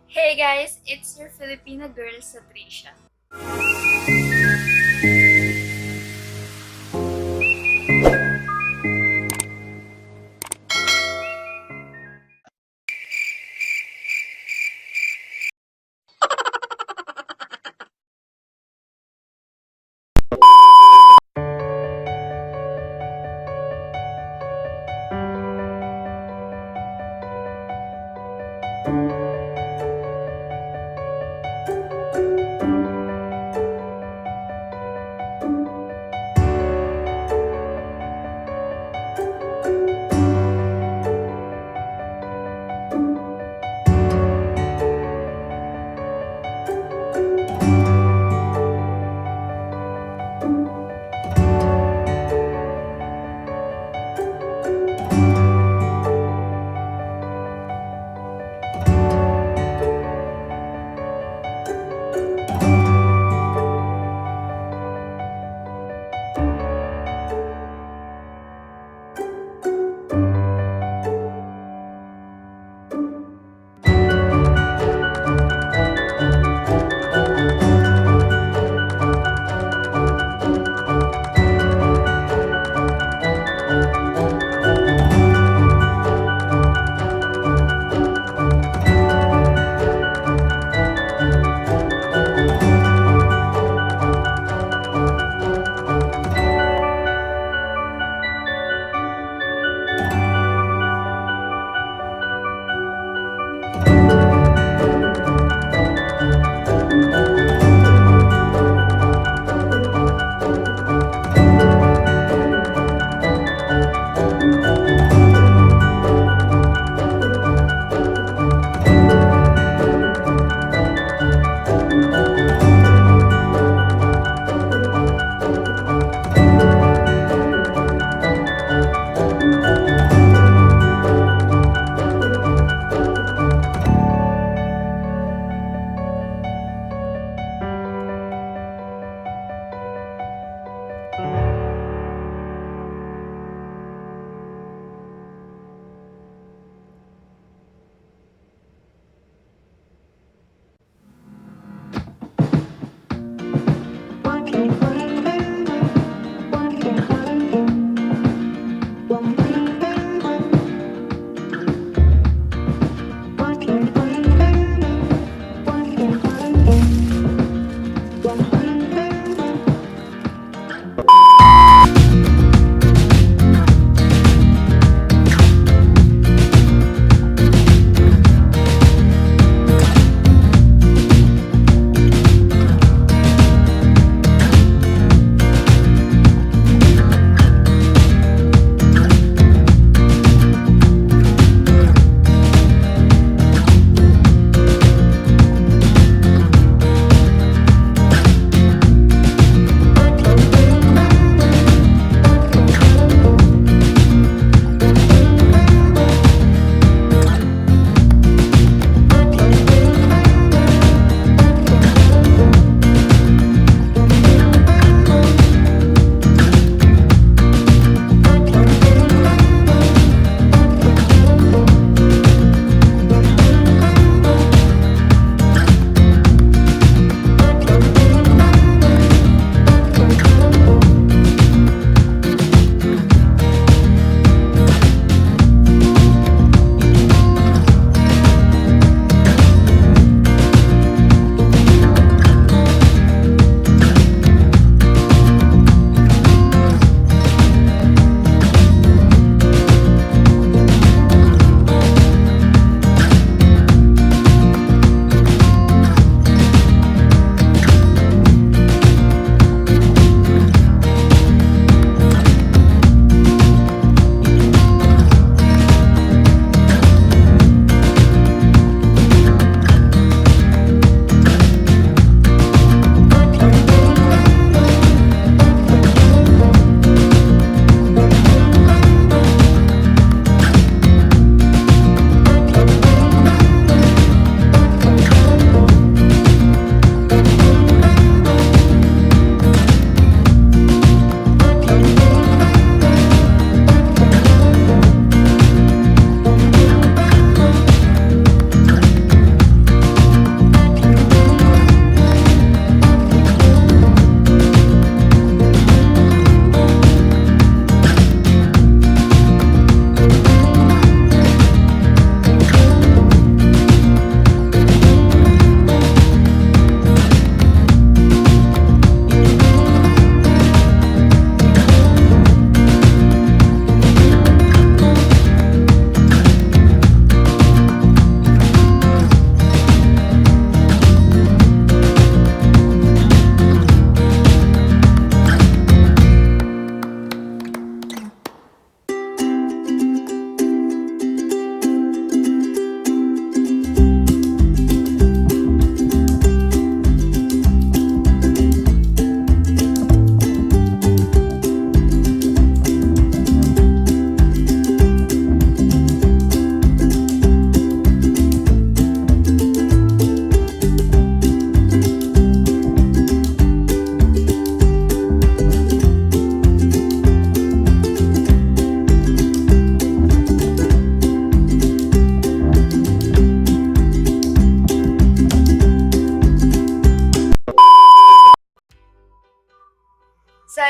Hey guys, it's your Filipina Girl Zatrisia.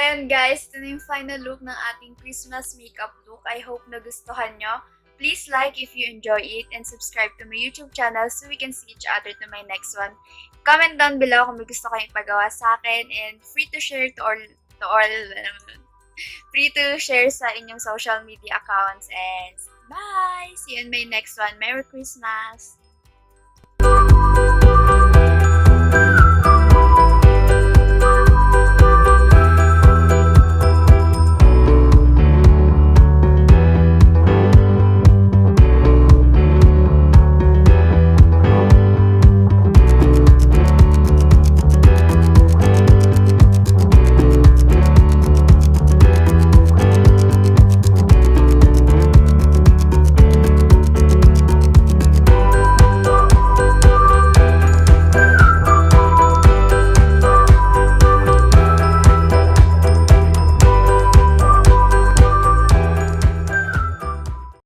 Ayan guys, ito na yung final look ng ating Christmas makeup look. I hope nagustuhan nyo. Please like if you enjoy it and subscribe to my YouTube channel so we can see each other to my next one. Comment down below kung may gusto kayong ipagawa sa akin and free to share free to share sa inyong social media accounts and bye! See you in my next one. Merry Christmas!